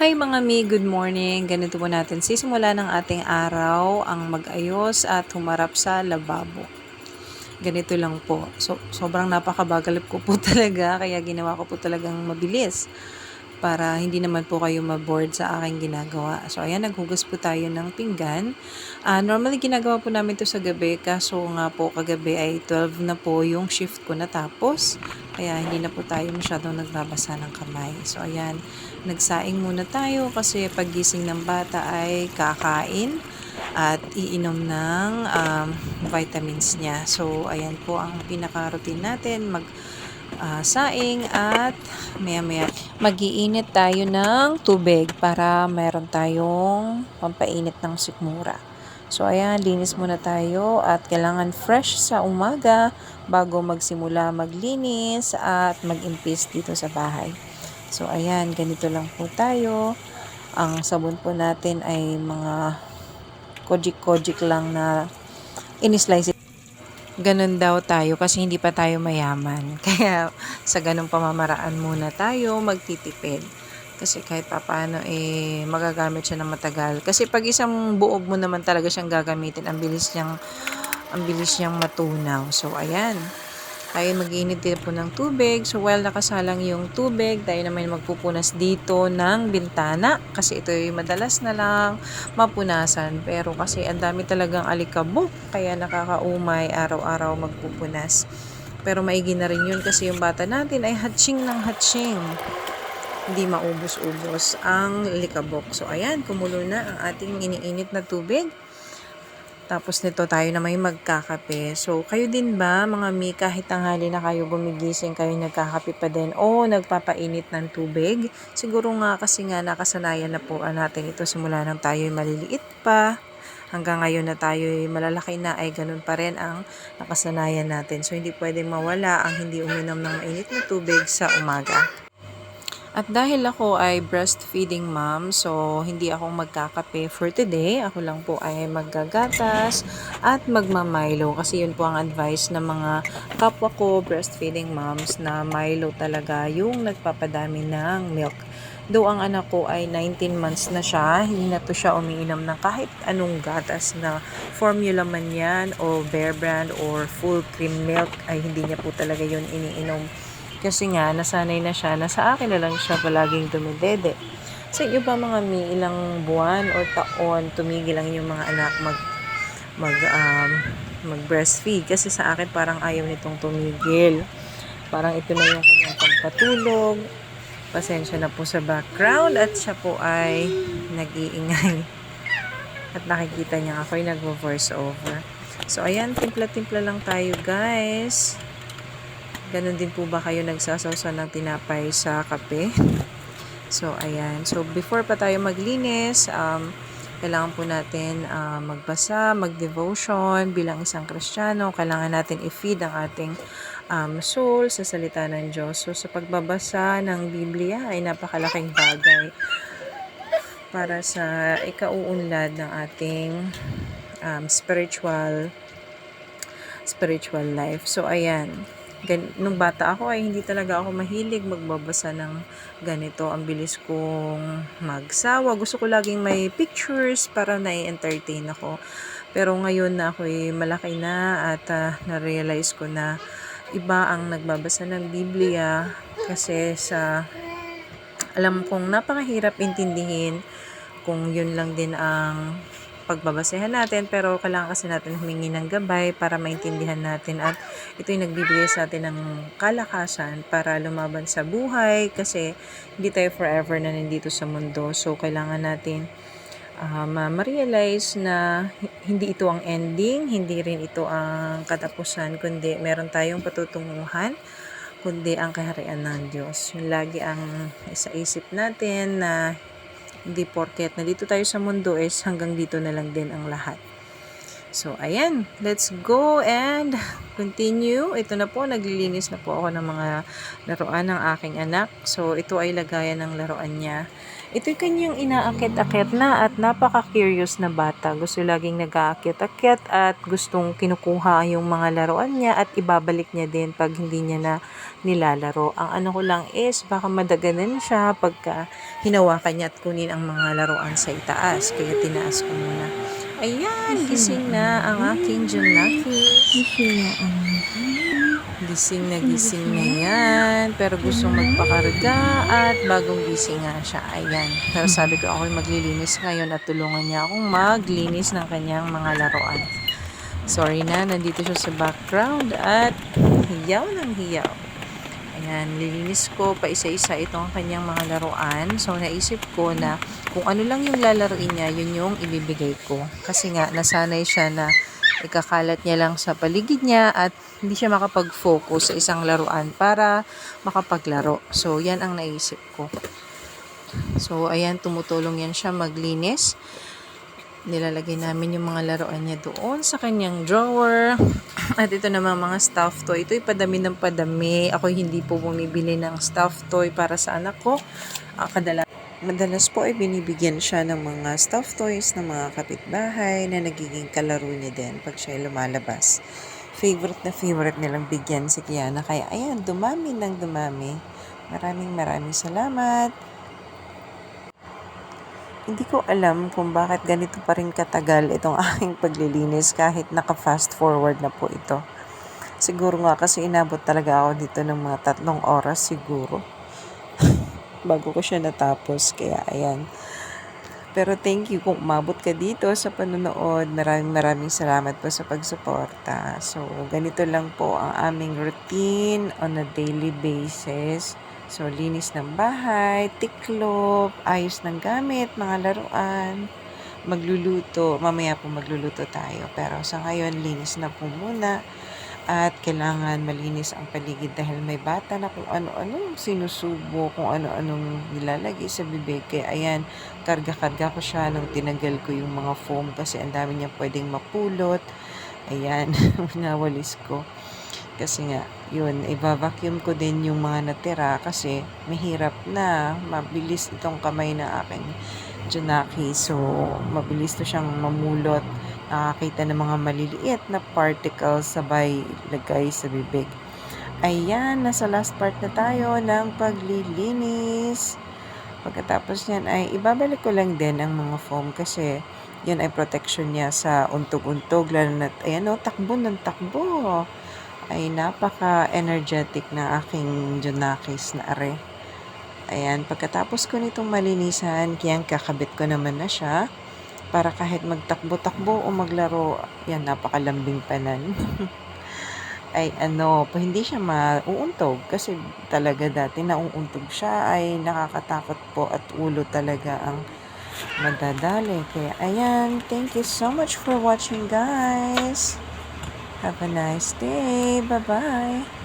Hi mga mi, good morning. Ganito po natin sisimula ng ating araw ang mag-ayos at humarap sa lababo. Ganito lang po. So, sobrang napakabagal ko po talaga kaya ginawa ko po talagang mabilis para hindi naman po kayo ma-bored sa aking ginagawa. So, ayan, naghugas po tayo ng pinggan. Normally, ginagawa po namin to sa gabi, kaso nga po kagabi ay 12 na po yung shift ko natapos. Kaya hindi na po tayo masyadong nagbabasa ng kamay. So, ayan, nagsaing muna tayo kasi pagising ng bata ay kakain at iinom ng vitamins niya. So, ayan po ang pinaka-routine natin. Saing at maya-maya mag-iinit tayo ng tubig para meron tayong pampainit ng sikmura. So ayan, linis muna tayo at kailangan fresh sa umaga bago magsimula maglinis at mag-impis dito sa bahay. So ayan, ganito lang po tayo. Ang sabon po natin ay mga kojik-kojik lang na in-slice. Ganun daw tayo kasi hindi pa tayo mayaman. Kaya sa ganung pamamaraan muna tayo magtitipid. Kasi kahit papaano magagamit siya ng matagal. Kasi pag isang buog mo naman talaga siyang gagamitin, ang bilis niyang matunaw. So ayan. Tayo mag-iinit din po ng tubig. So while nakasalang yung tubig, tayo naman magpupunas dito ng bintana. Kasi ito ay madalas na lang mapunasan. Pero kasi ang dami talagang alikabok. Kaya nakakaumay araw-araw magpupunas. Pero maigi na rin yun kasi yung bata natin ay hatching ng hatching. Hindi maubos-ubos ang likabok. So ayan, kumulo na ang ating iniinit na tubig. Tapos nito tayo na may magkakape. So, kayo din ba, mga mi, kahit tanghali na kayo gumigising, kayo nagkakape pa din o nagpapainit ng tubig? Siguro nga kasi nga nakasanayan na po natin ito simula nang tayo maliliit pa. Hanggang ngayon na tayo malalaki na ay ganun pa rin ang nakasanayan natin. So, hindi pwedeng mawala ang hindi uminom ng mainit na tubig sa umaga. At dahil ako ay breastfeeding mom, so hindi ako magkakape for today. Ako lang po ay maggagatas at magmamilo kasi yun po ang advice ng mga kapwa ko breastfeeding moms na Milo talaga yung nagpapadami ng milk. Though ang anak ko ay 19 months na siya, hindi na to siya umiinom ng kahit anong gatas na formula man yan o Bear Brand or full cream milk ay hindi niya po talaga yun iniinom. Kasi nga, nasanay na siya na sa akin na lang siya palaging dumidede. Sa iyo ba mga ilang buwan o taon tumigil ang inyong mga anak mag, um, mag-breastfeed? Kasi sa akin parang ayaw nitong tumigil. Parang ito na yung kanyang pampatulog. Pasensya na po sa background at siya po ay nag-iingay. At nakikita niya ako ay nag-voice over. So, ayan, timpla-timpla lang tayo guys. Ganon din po ba kayo nagsasawsaw ng tinapay sa kape? So, ayan. So, before pa tayo maglinis, kailangan po natin magbasa, mag-devotion bilang isang Kristiyano. Kailangan natin i-feed ang ating soul sa salita ng Diyos. So, sa pagbabasa ng Biblia ay napakalaking bagay para sa ikauunlad ng ating spiritual life. So, ayan. Nung bata ako ay hindi talaga ako mahilig magbabasa ng ganito. Ang bilis kong magsawa. Gusto ko laging may pictures para na-entertain ako. Pero ngayon na ako ay malaki na at na-realize ko na iba ang nagbabasa ng Biblia kasi alam kong napakahirap intindihin kung yun lang din ang pagbabasehan natin, pero kailangan kasi natin humingi ng gabay para maintindihan natin at ito yung nagbibigay sa atin ng kalakasan para lumaban sa buhay kasi hindi tayo forever na nandito sa mundo. So kailangan natin ma-realize na hindi ito ang ending, hindi rin ito ang katapusan, kundi meron tayong patutunguhan, kundi ang kaharian ng Diyos. Yun lagi ang sa isip natin na hindi porket na dito tayo sa mundo is hanggang dito na lang din ang lahat. So, ayan. Let's go and continue. Ito na po, naglilinis na po ako ng mga laruan ng aking anak. So, ito ay lagayan ng laruan niya. Ito'y kanyang inaakit-akit na at napaka-curious na bata. Gusto laging nag-aakit-akit at gustong kinukuha yung mga laruan niya at ibabalik niya din pag hindi niya na nilalaro. Ang ano ko lang is baka madaganan siya pagka hinawakan niya at kunin ang mga laruan sa itaas. Kaya tinaas ko muna. Ayan, gising na ang aking Junaki. Gising na yan. Pero gustong magpakarga at bagong gising nga siya. Ayan. Pero sabi ko ako'y maglilinis ngayon at tulungan niya akong maglinis ng kanyang mga laruan. Sorry na, nandito siya sa background at hiyaw ng hiyaw. Ayan, lilinis ko pa isa-isa itong kanyang mga laruan. So, naisip ko na kung ano lang yung lalaruin niya, yun yung ibibigay ko. Kasi nga, nasanay siya na ikakalat niya lang sa paligid niya at hindi siya makapag-focus sa isang laruan para makapaglaro. So, yan ang naisip ko. So, ayan, tumutulong yan siya maglinis. Nilalagay namin yung mga laruan niya doon sa kanyang drawer. At ito naman mga stuffed toy. Ito'y padami ng padami. Ako hindi po bumibili ng stuffed toy para sa anak ko. Madalas po ay binibigyan siya ng mga stuffed toys ng mga kapitbahay na nagiging kalaro niya din pag siya lumalabas. Favorite nilang bigyan si Kiana. Kaya ayan, dumami ng dumami. Maraming salamat. Hindi ko alam kung bakit ganito pa rin katagal itong aking paglilinis kahit naka-fast forward na po ito. Siguro nga kasi inabot talaga ako dito ng mga 3 oras siguro. Bago ko siya natapos. Kaya ayan. Pero thank you kung umabot ka dito sa panonood. Maraming salamat po sa pagsuporta. So, ganito lang po ang aming routine on a daily basis. So, linis ng bahay, tiklop, ayos ng gamit, mga laruan, magluluto. Mamaya po magluluto tayo. Pero sa ngayon, linis na po muna. At kailangan malinis ang paligid dahil may bata na kung ano-anong sinusubo, kung ano-anong nilalagay sa bibig. Kaya ayan, karga-karga ko siya nung tinanggal ko yung mga foam kasi ang dami niya pwedeng mapulot. Ayan, nawalis ko. Kasi nga, yun, i-vacuum ko din yung mga natira kasi mahirap na, mabilis itong kamay na aking Junaki. So, mabilis to siyang mamulot. Nakakita ng mga maliliit na particles sabay lagay sa bibig. Ayan, nasa last part na tayo ng paglilinis. Pagkatapos niyan ay ibabalik ko lang din ang mga foam kasi yun ay protection niya sa untog-untog. Lalo na, ayan o, takbo ng takbo. Ay napaka-energetic na aking Junakis na are. Ayan, pagkatapos ko nitong malinisan, kaya kakabit ko naman na siya para kahit magtakbo-takbo o maglaro, yan, napakalambing panan. Ay hindi siya mauuntog kasi talaga dati nauuntog siya ay nakakatakot po at ulo talaga ang madadali. Kaya ayan, thank you so much for watching guys. Have a nice day. Bye-bye.